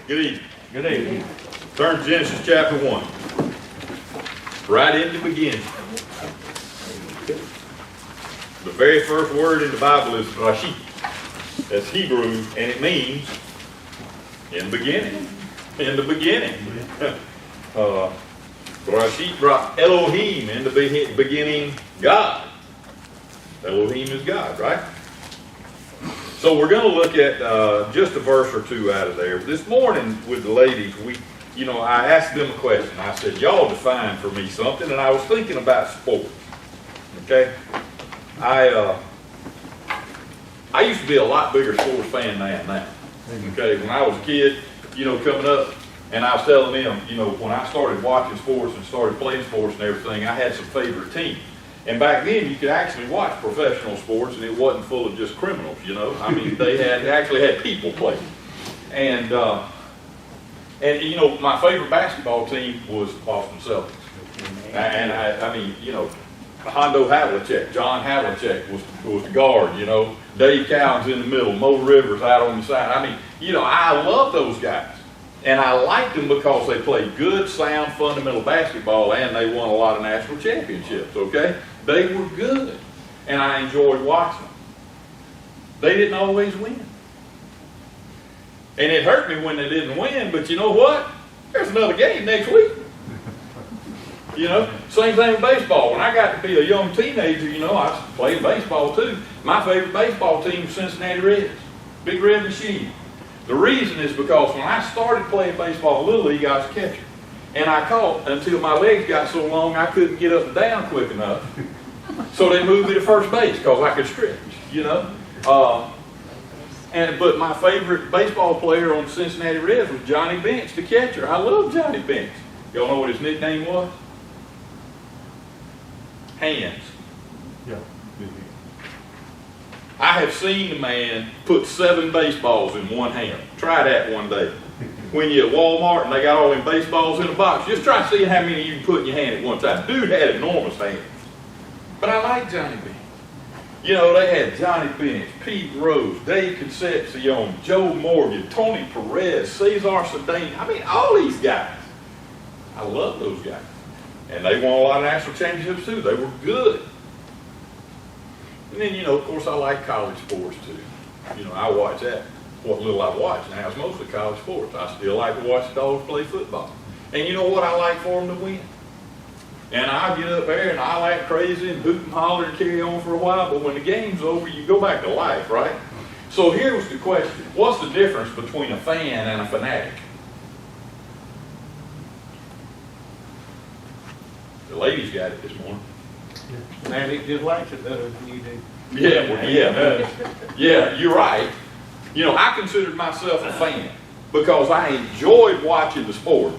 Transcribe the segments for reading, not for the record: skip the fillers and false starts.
Good evening. Good evening. Turn to Genesis chapter 1. Right in the beginning. The very first word in the Bible is Rashid. That's Hebrew, and it means in the beginning. In the beginning. Rashid, Elohim, in the beginning, God. Elohim is God, right? So we're going to look at just a verse or two out of there. This morning with the ladies, I asked them a question. I said, y'all define for me something, and I was thinking about sports. Okay? I used to be a lot bigger sports fan than I am now. Okay? When I was a kid, coming up, and I was telling them, when I started watching sports and started playing sports and everything, I had some favorite teams. And back then, you could actually watch professional sports, and it wasn't full of just criminals, I mean, they actually had people play. And my favorite basketball team was Boston Celtics. And I mean, Hondo Havlicek, John Havlicek was the guard, Dave Cowens in the middle, Mo Rivers out on the side. I mean, I love those guys. And I liked them because they played good, sound, fundamental basketball, and they won a lot of national championships, okay? They were good, and I enjoyed watching them. They didn't always win. And it hurt me when they didn't win, but you know what? There's another game next week. Same thing with baseball. When I got to be a young teenager, I was playing baseball too. My favorite baseball team was Cincinnati Reds, Big Red Machine. The reason is because when I started playing baseball in Little League, I was a catcher. And I caught until my legs got so long I couldn't get up and down quick enough. So they moved me to first base because I could stretch, But my favorite baseball player on the Cincinnati Reds was Johnny Bench, the catcher. I love Johnny Bench. Y'all know what his nickname was? Hands. Yeah. I have seen the man put 7 baseballs in one hand. Try that one day. When you're at Walmart and they got all them baseballs in a box, just try seeing how many you can put in your hand at one time. Dude had enormous hands. But I like Johnny Bench. They had Johnny Bench, Pete Rose, Dave Concepcion, Joe Morgan, Tony Perez, Cesar Cedeno. I mean, all these guys. I love those guys. And they won a lot of national championships too. They were good. And then, of course, I like college sports too. I watch that. What little I watch now is mostly college sports. I still like to watch the Dogs play football. And you know what? I like for them to win. And I get up there and I act crazy and hoot and holler and carry on for a while, but when the game's over, you go back to life, right? So here's the question. What's the difference between a fan and a fanatic? The ladies got it this morning. Fanatic just likes it better than you do. Yeah, you're right. I considered myself a fan because I enjoyed watching the sport,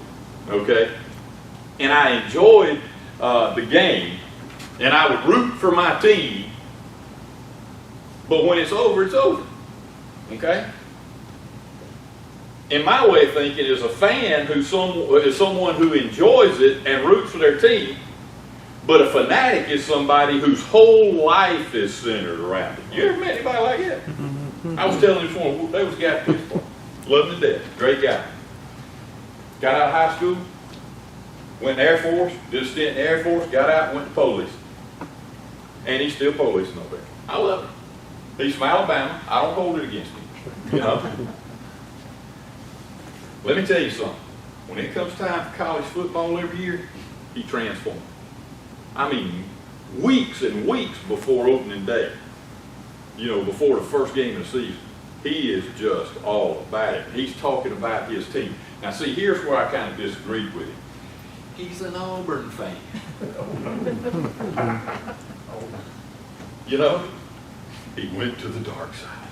okay? And I enjoyed the game, and I would root for my team. But when it's over, okay? And my way of thinking is a fan is someone who enjoys it and roots for their team. But a fanatic is somebody whose whole life is centered around it. You ever met anybody like that? I was telling this one, there was a guy at Pittsburgh, loved to death, great guy. Got out of high school, went in the Air Force, did a stint in the Air Force, got out and went to police. And he's still policing over there. I love him. He's from Alabama. I don't hold it against him. Let me tell you something. When it comes time for college football every year, he transforms. I mean, weeks and weeks before opening day, before the first game of the season, he is just all about it. He's talking about his team. Now, see, here's where I kind of disagreed with him. He's an Auburn fan. He went to the dark side.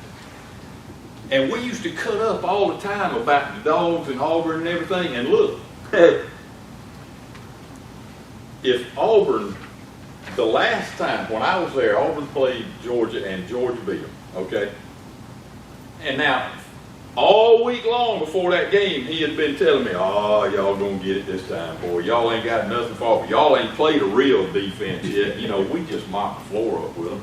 And we used to cut up all the time about the Dogs and Auburn and everything. And look, if Auburn, the last time when I was there, Auburn played Georgia and Georgia beat them, okay? And now, all week long before that game, he had been telling me, oh, y'all gonna get it this time, boy. Y'all ain't got nothing for it. Y'all ain't played a real defense yet. We just mopped the floor up with them.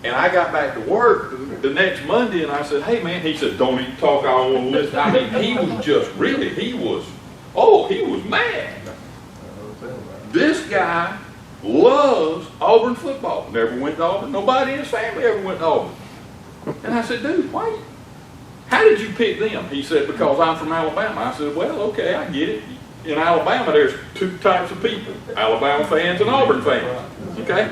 And I got back to work the next Monday, and I said, hey, man, he said, don't even talk, I don't want to listen. I mean, he was just really, he was mad. This guy loves Auburn football. Never went to Auburn. Nobody in his family ever went to Auburn. And I said, dude, how did you pick them? He said, because I'm from Alabama. I said, well, okay, I get it. In Alabama, there's two types of people, Alabama fans and Auburn fans, okay?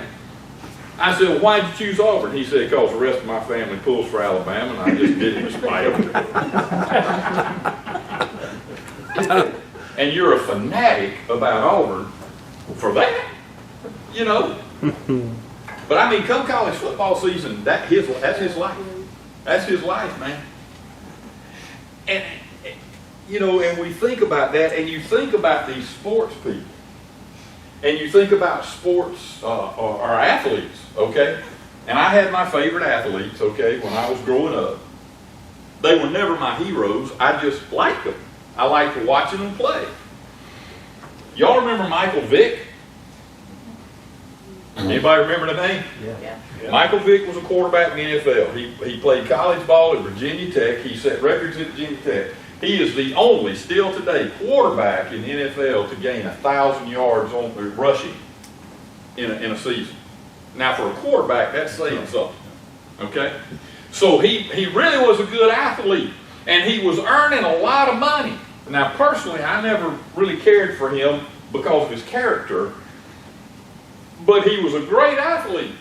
I said, well, why did you choose Auburn? He said, because the rest of my family pulls for Alabama, and I just did it in spite of it. And you're a fanatic about Auburn for that, you know? But I mean, come college football season, that's his life. That's his life, man. And, you know, and we think about that, and you think about these sports people, and you think about sports or athletes, okay? And I had my favorite athletes, okay, when I was growing up. They were never my heroes. I just liked them. I liked watching them play. Y'all remember Michael Vick? Anybody remember the name? Yeah. Michael Vick was a quarterback in the NFL. He played college ball at Virginia Tech. He set records at Virginia Tech. He is the only, still today, quarterback in the NFL to gain 1,000 yards on rushing in a season. Now, for a quarterback, that's saying something. Okay? So he really was a good athlete, and he was earning a lot of money. Now, personally, I never really cared for him because of his character, but he was a great athlete,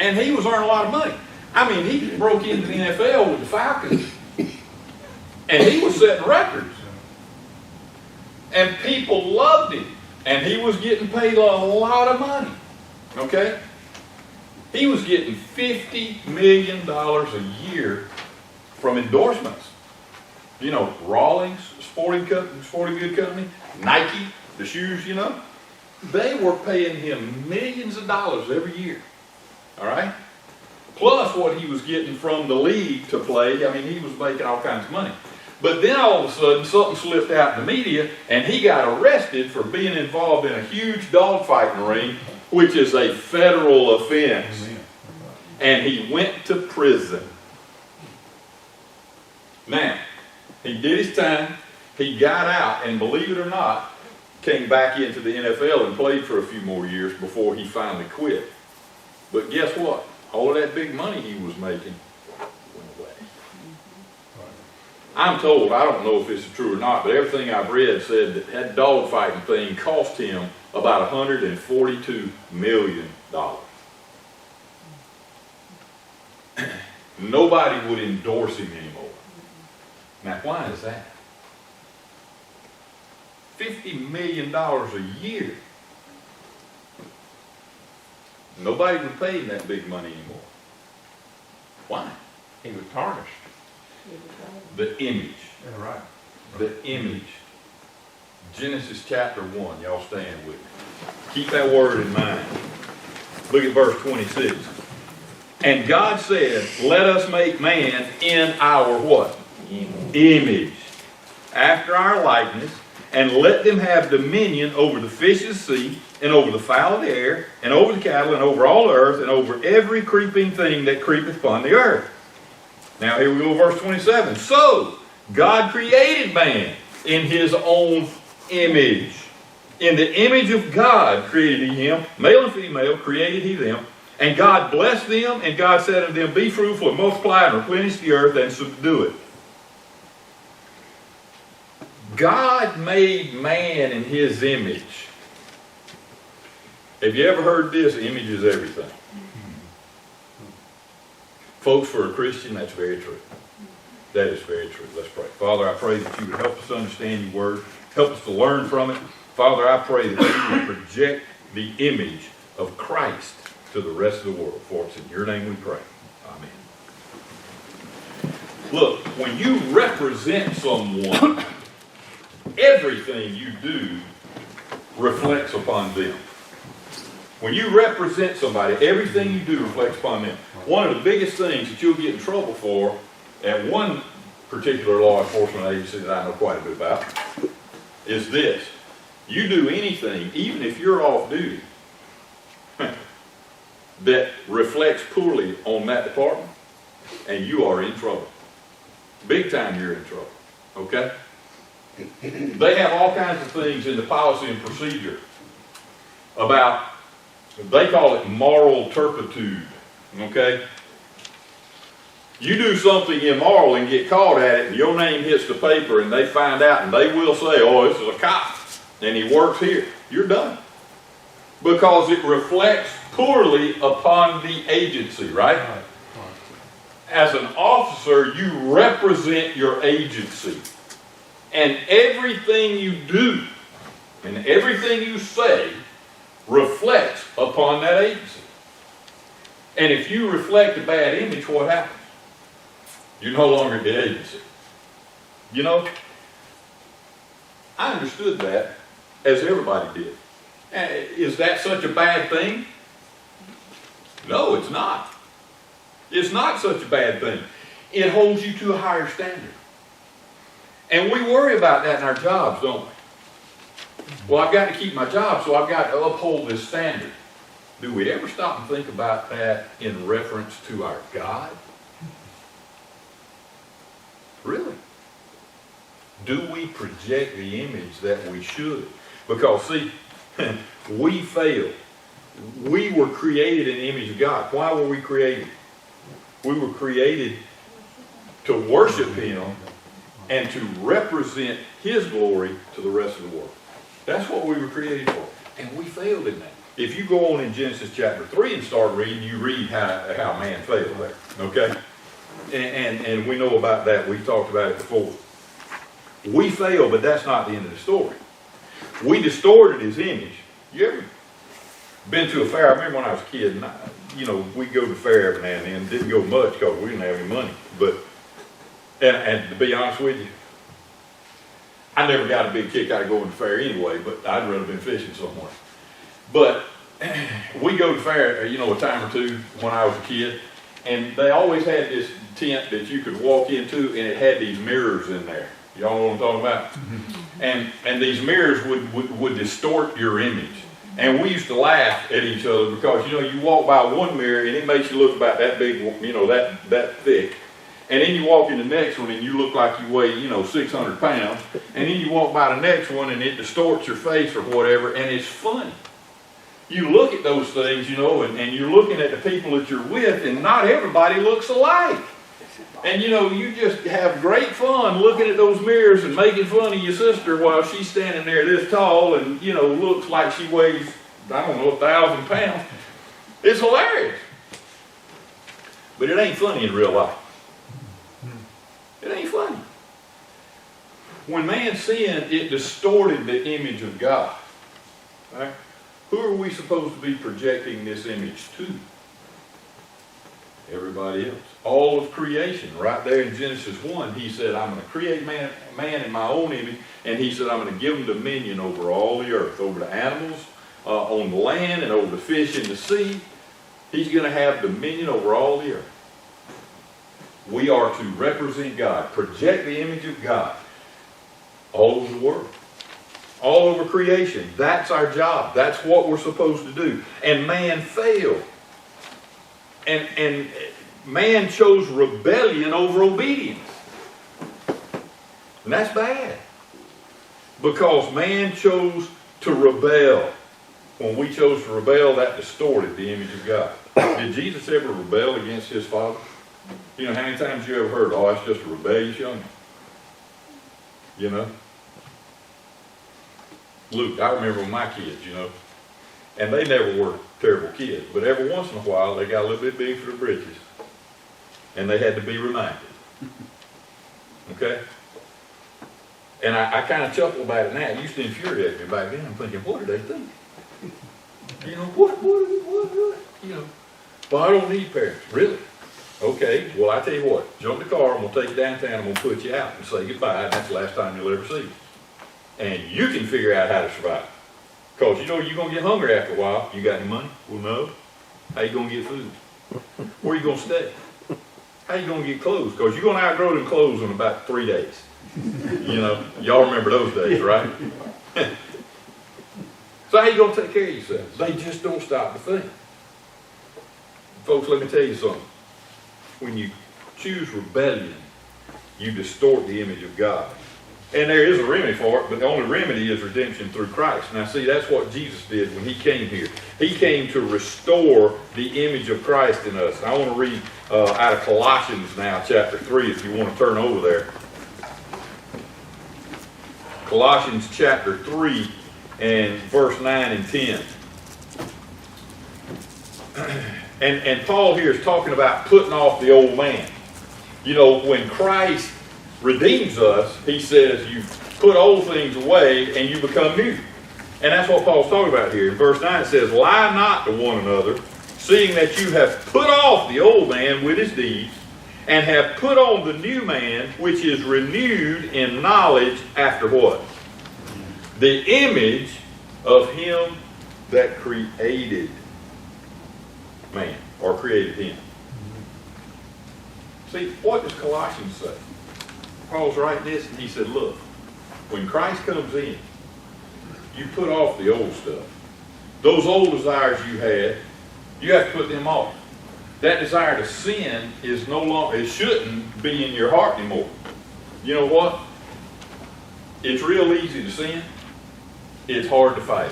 and he was earning a lot of money. I mean, he broke into the NFL with the Falcons, and he was setting records, and people loved him, and he was getting paid a lot of money, okay? He was getting $50 million a year from endorsements. You know, Rawlings, sporting good company, Nike, the shoes, you know. They were paying him millions of dollars every year, all right? Plus what he was getting from the league to play. I mean, he was making all kinds of money. But then all of a sudden, something slipped out in the media, and he got arrested for being involved in a huge dogfighting ring, which is a federal offense. And he went to prison. Now, he did his time, he got out, and believe it or not, came back into the NFL and played for a few more years before he finally quit. But guess what? All of that big money he was making went away. I'm told, I don't know if this is true or not, but everything I've read said that that dogfighting thing cost him about $142 million. Nobody would endorse him anymore. Now, why is that? $50 million a year. Nobody would pay him that big money anymore. Why? He was tarnished. The image. Yeah, right. The image. Genesis chapter 1. Y'all stand with me. Keep that word in mind. Look at verse 26. And God said, let us make man in our what? Image. After our likeness, and let them have dominion over the fish of the sea, and over the fowl of the air, and over the cattle, and over all the earth, and over every creeping thing that creepeth upon the earth. Now here we go, verse 27. So, God created man in his own image. In the image of God created he him, male and female created he them. And God blessed them, and God said unto them, be fruitful, and multiply, and replenish the earth, and subdue it. God made man in his image. Have you ever heard this? Image is everything. Folks, for a Christian, that's very true. That is very true. Let's pray. Father, I pray that you would help us understand your word. Help us to learn from it. Father, I pray that you would project the image of Christ to the rest of the world. For it's in your name we pray. Amen. Look, when you represent someone, everything you do reflects upon them. When you represent somebody, everything you do reflects upon them. One of the biggest things that you'll get in trouble for at one particular law enforcement agency that I know quite a bit about is this. You do anything, even if you're off duty, that reflects poorly on that department, and you are in trouble. Big time you're in trouble, okay? They have all kinds of things in the policy and procedure about, they call it moral turpitude, okay? You do something immoral and get caught at it, and your name hits the paper, and they find out, and they will say, oh, this is a cop, and he works here. You're done. Because it reflects poorly upon the agency, right? As an officer, you represent your agency. And everything you do and everything you say reflects upon that agency. And if you reflect a bad image, what happens? You're no longer the agency. You know, I understood that, as everybody did. Is that such a bad thing? No, it's not. It's not such a bad thing. It holds you to a higher standard. And we worry about that in our jobs, don't we? Well, I've got to keep my job, so I've got to uphold this standard. Do we ever stop and think about that in reference to our God? Really? Do we project the image that we should? Because, see, we failed. We were created in the image of God. Why were we created? We were created to worship Him and to represent His glory to the rest of the world. That's what we were created for. And we failed in that. If you go on in Genesis chapter 3 and start reading, you read how man failed there. Okay? And we know about that. We've talked about it before. We failed, but that's not the end of the story. We distorted His image. You ever been to a fair? I remember when I was a kid, and we'd go to the fair every now and then. Didn't go much because we didn't have any money. But and to be honest with you, I never got a big kick out of going to the fair anyway, but I'd rather been fishing somewhere. But we go to the fair, a time or two when I was a kid, and they always had this tent that you could walk into, and it had these mirrors in there. Y'all know what I'm talking about? And these mirrors would distort your image. And we used to laugh at each other because, you walk by one mirror and it makes you look about that big, that thick. And then you walk in the next one and you look like you weigh, 600 pounds. And then you walk by the next one and it distorts your face or whatever, and it's funny. You look at those things, and you're looking at the people that you're with, and not everybody looks alike. And you just have great fun looking at those mirrors and making fun of your sister while she's standing there this tall and, looks like she weighs, 1,000 pounds. It's hilarious. But it ain't funny in real life. It ain't funny. When man sinned, it distorted the image of God. Right? Who are we supposed to be projecting this image to? Everybody else. All of creation. Right there in Genesis 1, He said, I'm going to create man in my own image, and He said, I'm going to give them dominion over all the earth, over the animals, on the land, and over the fish in the sea. He's going to have dominion over all the earth. We are to represent God, project the image of God all over the world, all over creation. That's our job. That's what we're supposed to do. And man failed. And man chose rebellion over obedience. And that's bad. Because man chose to rebel. When we chose to rebel, that distorted the image of God. Did Jesus ever rebel against His Father? How many times you ever heard, oh, that's just a rebellious youngin'? Luke, I remember my kids, and they never were terrible kids, but every once in a while they got a little bit big for their britches, and they had to be reminded. Okay? And I kind of chuckle about it now. It used to infuriate me back then. I'm thinking, what do they think? What? Well, I don't need parents. Really? Okay, well, I tell you what, jump in the car, and we'll take you downtown, and we'll put you out and say goodbye, and that's the last time you'll ever see you. And you can figure out how to survive. Because you're going to get hungry after a while. You got any money? Well, no. How you going to get food? Where you going to stay? How you going to get clothes? Because you're going to outgrow them clothes in about 3 days. Y'all remember those days, right? So how you going to take care of yourself? They just don't stop to think. Folks, let me tell you something. When you choose rebellion, you distort the image of God. And there is a remedy for it, but the only remedy is redemption through Christ. Now see, that's what Jesus did when he came here. He came to restore the image of Christ in us. I want to read out of Colossians now, chapter 3, if you want to turn over there. Colossians chapter 3 and verse 9 and 10. And Paul here is talking about putting off the old man. You know, when Christ redeems us, he says you put old things away and you become new. And that's what Paul's talking about here. In verse 9 it says, lie not to one another, seeing that you have put off the old man with his deeds, and have put on the new man, which is renewed in knowledge after what? The image of him that created man, or created him. See, what does Colossians say? Paul's writing this and he said, look, when Christ comes in, you put off the old stuff. Those old desires you had, you have to put them off. That desire to sin is no longer, it shouldn't be in your heart anymore. You know what? It's real easy to sin. It's hard to fight.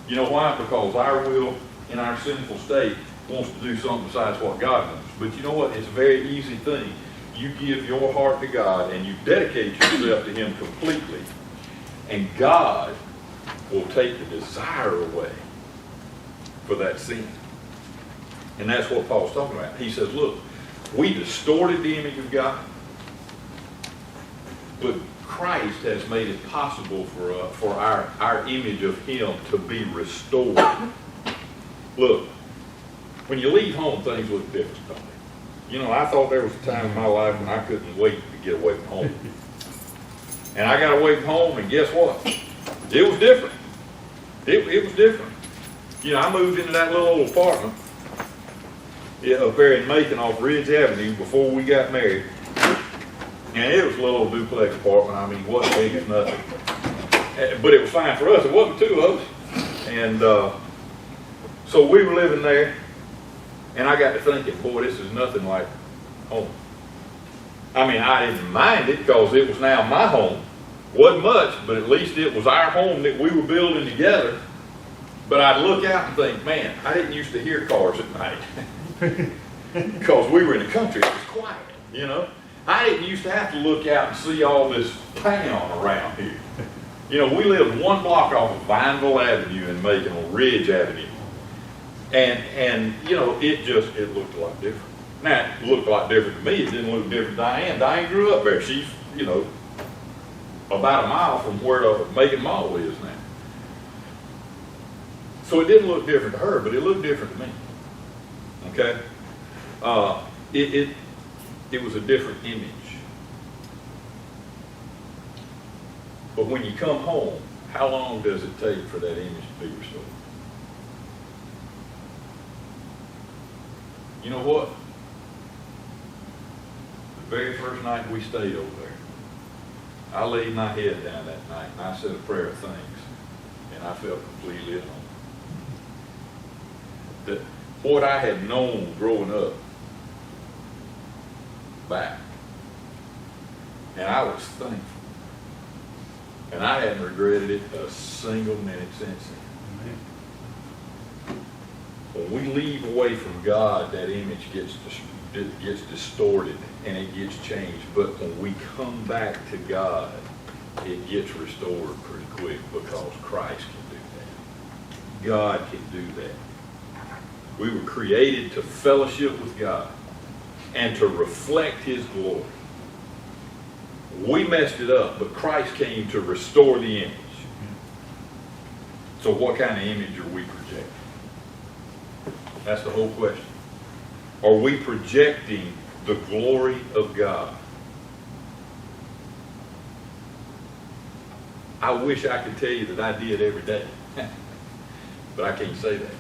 You know why? Because our will in our sinful state wants to do something besides what God wants. But you know what? It's a very easy thing. You give your heart to God and you dedicate yourself to him completely, and God will take the desire away for that sin. And that's what Paul's talking about. He says, look, we distorted the image of God, but Christ has made it possible for our image of him to be restored. Look, when you leave home, things look different, don't they? You know, I thought there was a time in my life when I couldn't wait to get away from home. And I got away from home, and guess what? It was different. It was different. You know, I moved into that little old apartment up there in Macon off Ridge Avenue before we got married. And it was a little old duplex apartment. I mean, it wasn't big as nothing. But it was fine for us. It wasn't two of us. And so we were living there. And I got to thinking, boy, this is nothing like home. I mean, I didn't mind it because it was now my home. Wasn't much, but at least it was our home that we were building together. But I'd look out and think, man, I didn't used to hear cars at night. Because we were in the country, it was quiet, you know. I didn't used to have to look out and see all this town around here. You know, we lived one block off of Vineville Avenue in Macon on Ridge Avenue. And you know, it looked a lot different. Now, it looked a lot different to me. It didn't look different to Diane. Diane grew up there. She's, you know, about a mile from where the Macon Mall is now. So it didn't look different to her, but it looked different to me. Okay? It was a different image. But when you come home, how long does it take for that image to be restored? You know what? The very first night we stayed over there, I laid my head down that night and I said a prayer of thanks, and I felt completely at home. That what I had known growing up back, and I was thankful, and I hadn't regretted it a single minute since then. When we leave away from God, that image gets distorted and it gets changed. But when we come back to God, it gets restored pretty quick because Christ can do that. God can do that. We were created to fellowship with God and to reflect his glory. We messed it up, but Christ came to restore the image. So what kind of image are we projecting? That's the whole question. Are we projecting the glory of God? I wish I could tell you that I did every day, but I can't say that.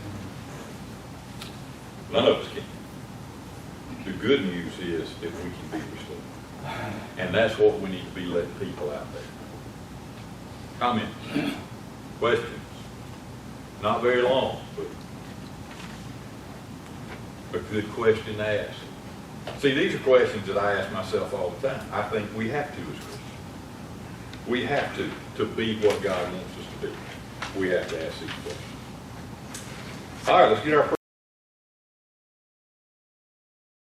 None of us can. The good news is that we can be restored. And that's what we need to be letting people out there. Comments? Questions? Not very long, but a good question to ask. See, these are questions that I ask myself all the time. I think we have to as Christians. We have to be what God wants us to be. We have to ask these questions. All right, let's get our